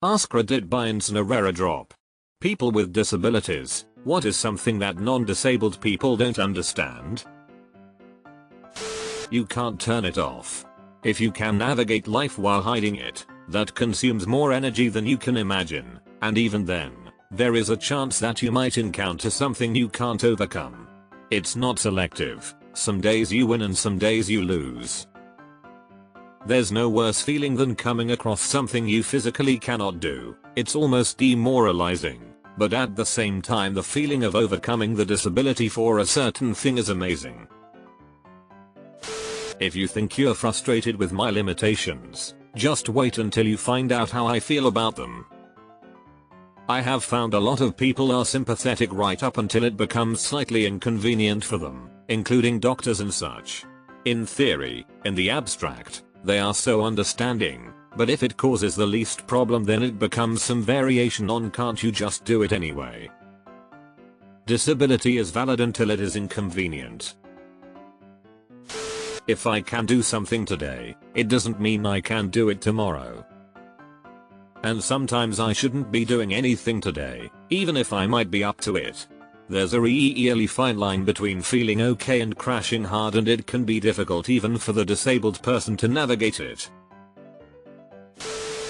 AskReddit binds an rare drop. People with disabilities, what is something that non-disabled people don't understand? You can't turn it off. If you can navigate life while hiding it, that consumes more energy than you can imagine, and even then, there is a chance that you might encounter something you can't overcome. It's not selective. Some days you win and some days you lose. There's no worse feeling than coming across something you physically cannot do. It's almost demoralizing, but at the same time the feeling of overcoming the disability for a certain thing is amazing. If you think you're frustrated with my limitations, just wait until you find out how I feel about them. I have found a lot of people are sympathetic right up until it becomes slightly inconvenient for them, including doctors and such. In theory, in the abstract, they are so understanding, but if it causes the least problem then it becomes some variation on can't you just do it anyway. Disability is valid until it is inconvenient. If I can do something today, it doesn't mean I can do it tomorrow. And sometimes I shouldn't be doing anything today, even if I might be up to it. There's a really fine line between feeling okay and crashing hard, and it can be difficult even for the disabled person to navigate it.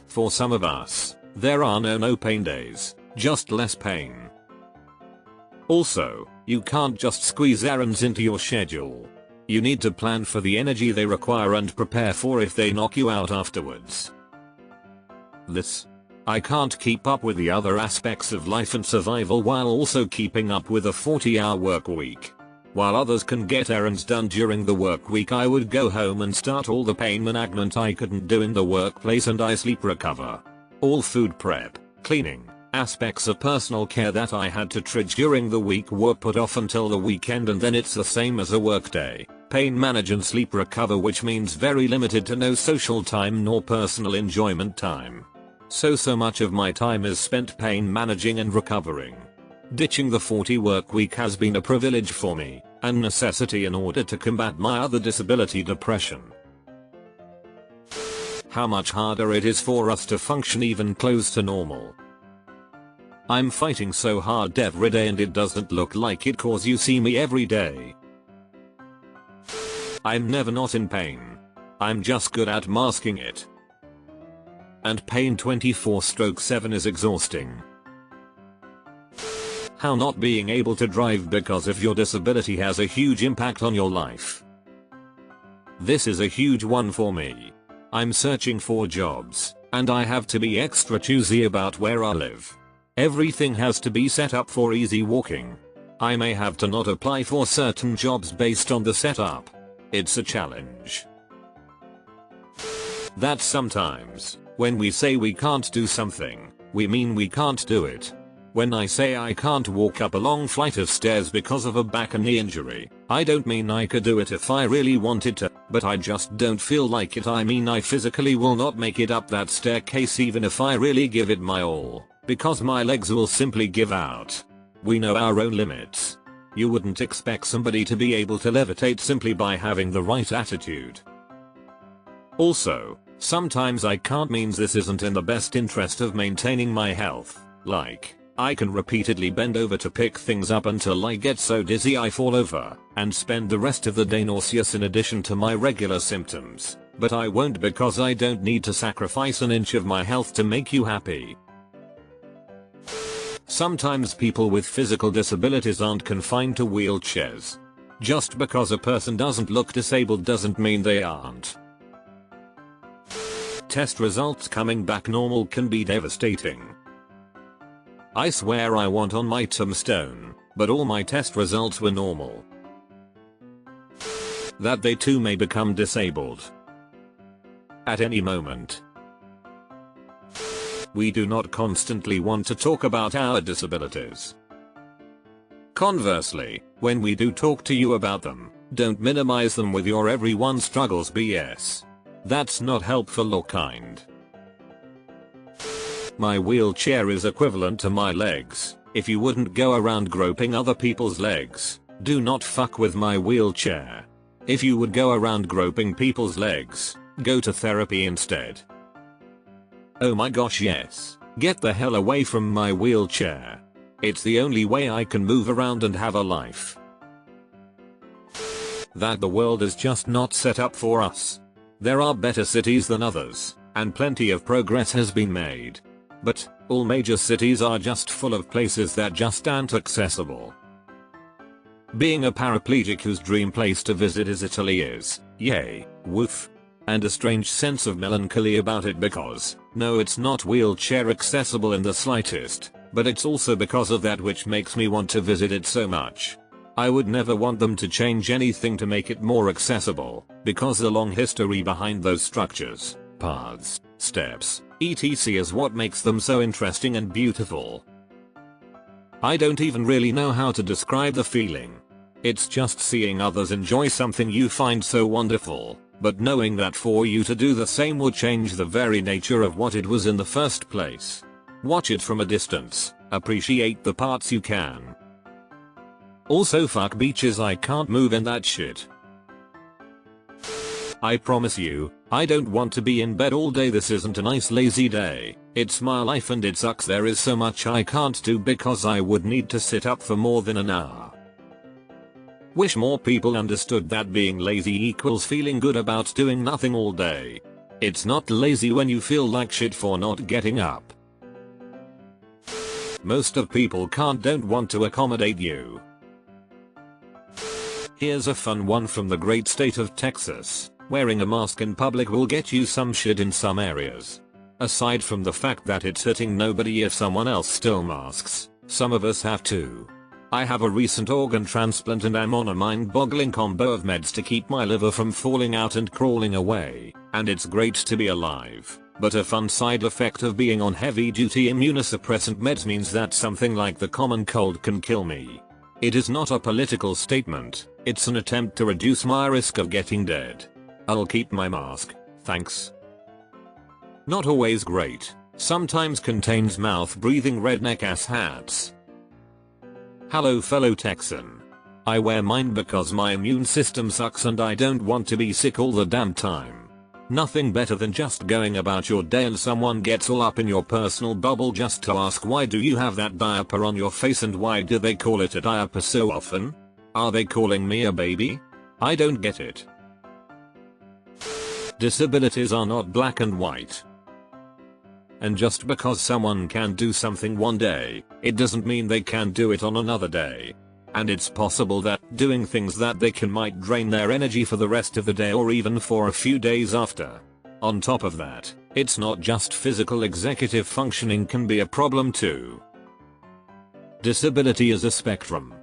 For some of us, there are no pain days, just less pain. Also, you can't just squeeze errands into your schedule. You need to plan for the energy they require and prepare for if they knock you out afterwards. I can't keep up with the other aspects of life and survival while also keeping up with a 40-hour work week. While others can get errands done during the work week, I would go home and start all the pain management I couldn't do in the workplace, and I sleep recover. All food prep, cleaning, aspects of personal care that I had to trudge during the week were put off until the weekend, and then it's the same as a workday. Pain manage and sleep recover, which means very limited to no social time nor personal enjoyment time. So much of my time is spent pain managing and recovering. Ditching the 40 work week has been a privilege for me, and necessity in order to combat my other disability, depression. How much harder it is for us to function even close to normal. I'm fighting so hard every day and it doesn't look like it cause you see me every day. I'm never not in pain. I'm just good at masking it. And pain 24/7 is exhausting. How not being able to drive because of your disability has a huge impact on your life. This is a huge one for me. I'm searching for jobs, and I have to be extra choosy about where I live. Everything has to be set up for easy walking. I may have to not apply for certain jobs based on the setup. It's a challenge. That sometimes, when we say we can't do something, we mean we can't do it. When I say I can't walk up a long flight of stairs because of a back and knee injury, I don't mean I could do it if I really wanted to, but I just don't feel like it. I mean I physically will not make it up that staircase even if I really give it my all, because my legs will simply give out. We know our own limits. You wouldn't expect somebody to be able to levitate simply by having the right attitude. Also, sometimes I can't means this isn't in the best interest of maintaining my health, like, I can repeatedly bend over to pick things up until I get so dizzy I fall over, and spend the rest of the day nauseous in addition to my regular symptoms, but I won't because I don't need to sacrifice an inch of my health to make you happy. Sometimes people with physical disabilities aren't confined to wheelchairs. Just because a person doesn't look disabled doesn't mean they aren't. Test results coming back normal can be devastating. I swear I want on my tombstone, but all my test results were normal. That they too may become disabled at any moment. We do not constantly want to talk about our disabilities. Conversely, when we do talk to you about them, don't minimize them with your everyone struggles BS. That's not helpful or kind. My wheelchair is equivalent to my legs. If you wouldn't go around groping other people's legs, do not fuck with my wheelchair. If you would go around groping people's legs, go to therapy instead. Oh my gosh, yes. Get the hell away from my wheelchair. It's the only way I can move around and have a life. That the world is just not set up for us. There are better cities than others, and plenty of progress has been made. But all major cities are just full of places that just aren't accessible. Being a paraplegic whose dream place to visit is Italy is, yay, woof. And a strange sense of melancholy about it because, no, it's not wheelchair accessible in the slightest, but it's also because of that which makes me want to visit it so much. I would never want them to change anything to make it more accessible, because the long history behind those structures, paths, steps, etc. is what makes them so interesting and beautiful. I don't even really know how to describe the feeling. It's just seeing others enjoy something you find so wonderful, but knowing that for you to do the same would change the very nature of what it was in the first place. Watch it from a distance, appreciate the parts you can. Also fuck beaches, I can't move in that shit. I promise you, I don't want to be in bed all day. This isn't a nice lazy day. It's my life and it sucks. There is so much I can't do because I would need to sit up for more than an hour. Wish more people understood that being lazy equals feeling good about doing nothing all day. It's not lazy when you feel like shit for not getting up. Most of people don't want to accommodate you. Here's a fun one from the great state of Texas. Wearing a mask in public will get you some shit in some areas. Aside from the fact that it's hurting nobody if someone else still masks, some of us have to. I have a recent organ transplant and I'm on a mind-boggling combo of meds to keep my liver from falling out and crawling away, and it's great to be alive. But a fun side effect of being on heavy-duty immunosuppressant meds means that something like the common cold can kill me. It is not a political statement, it's an attempt to reduce my risk of getting dead. I'll keep my mask, thanks. Not always great, sometimes contains mouth-breathing redneck ass hats. Hello fellow Texan. I wear mine because my immune system sucks and I don't want to be sick all the damn time. Nothing better than just going about your day and someone gets all up in your personal bubble just to ask why do you have that diaper on your face and why do they call it a diaper so often? Are they calling me a baby? I don't get it. Disabilities are not black and white. And just because someone can do something one day, it doesn't mean they can do it on another day. And it's possible that doing things that they can might drain their energy for the rest of the day or even for a few days after. On top of that, it's not just physical. Executive functioning can be a problem too. Disability is a spectrum.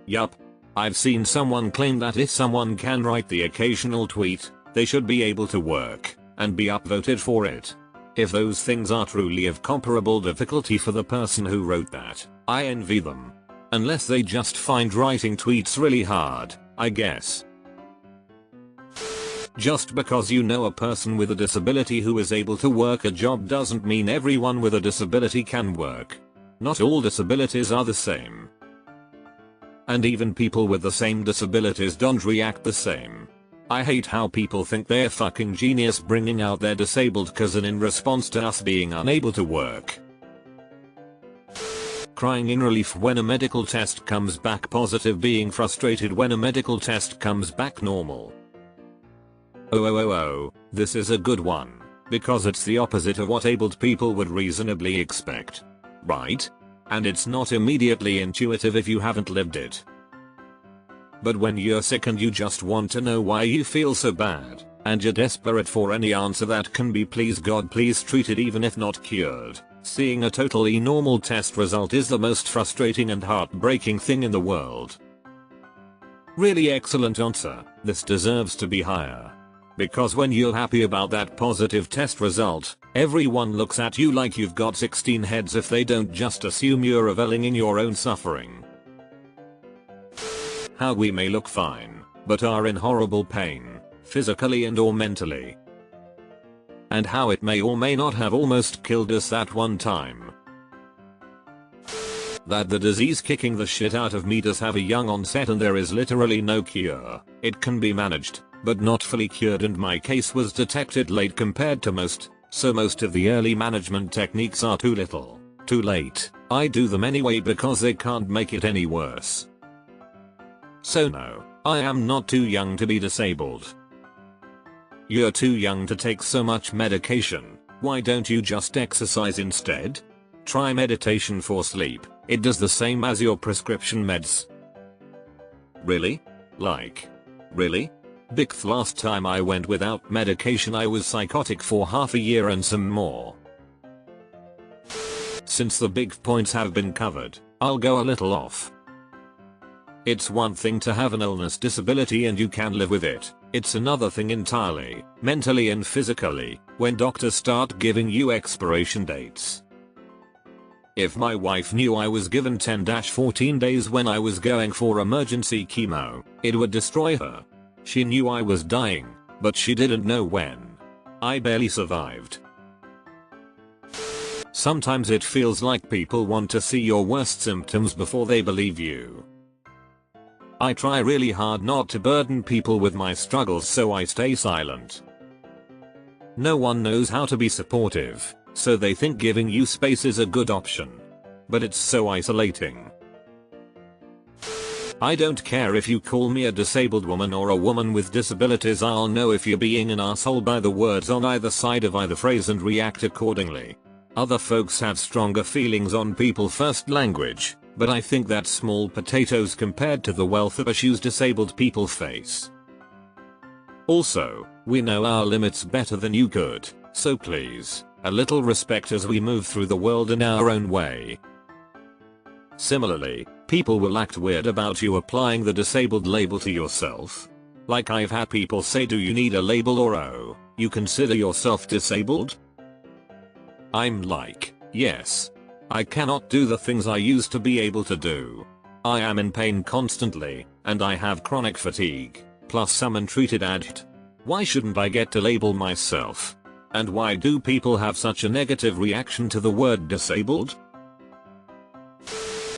Yup. I've seen someone claim that if someone can write the occasional tweet, they should be able to work and be upvoted for it. If those things are truly of comparable difficulty for the person who wrote that, I envy them. Unless they just find writing tweets really hard, I guess. Just because you know a person with a disability who is able to work a job doesn't mean everyone with a disability can work. Not all disabilities are the same. And even people with the same disabilities don't react the same. I hate how people think they're fucking genius bringing out their disabled cousin in response to us being unable to work. Crying in relief when a medical test comes back positive, being frustrated when a medical test comes back normal. Oh, this is a good one, because it's the opposite of what abled people would reasonably expect. Right? And it's not immediately intuitive if you haven't lived it. But when you're sick and you just want to know why you feel so bad, and you're desperate for any answer that can be please God please treat it even if not cured, seeing a totally normal test result is the most frustrating and heartbreaking thing in the world. Really excellent answer, this deserves to be higher. Because when you're happy about that positive test result, everyone looks at you like you've got 16 heads if they don't just assume you're reveling in your own suffering. How we may look fine, but are in horrible pain, physically and or mentally. And how it may or may not have almost killed us that one time. That the disease kicking the shit out of me does have a young onset and there is literally no cure. It can be managed, but not fully cured, and my case was detected late compared to most. So most of the early management techniques are too little, too late. I do them anyway because they can't make it any worse. So no, I am not too young to be disabled. You're too young to take so much medication. Why don't you just exercise instead? Try meditation for sleep. It does the same as your prescription meds. Really? Like? Really? Because last time I went without medication I was psychotic for half a year and some more. Since the big points have been covered, I'll go a little off. It's one thing to have an illness disability and you can live with it. It's another thing entirely, mentally and physically, when doctors start giving you expiration dates. If my wife knew I was given 10-14 days when I was going for emergency chemo, it would destroy her. She knew I was dying, but she didn't know when. I barely survived. Sometimes it feels like people want to see your worst symptoms before they believe you. I try really hard not to burden people with my struggles, so I stay silent. No one knows how to be supportive, so they think giving you space is a good option. But it's so isolating. I don't care if you call me a disabled woman or a woman with disabilities, I'll know if you're being an asshole by the words on either side of either phrase and react accordingly. Other folks have stronger feelings on people first language, but I think that's small potatoes compared to the wealth of issues disabled people face. Also, we know our limits better than you could, so please, a little respect as we move through the world in our own way. Similarly, people will act weird about you applying the disabled label to yourself. Like I've had people say, do you need a label, or oh, you consider yourself disabled? I'm like, yes. I cannot do the things I used to be able to do. I am in pain constantly, and I have chronic fatigue, plus some untreated ADHD. Why shouldn't I get to label myself? And why do people have such a negative reaction to the word disabled?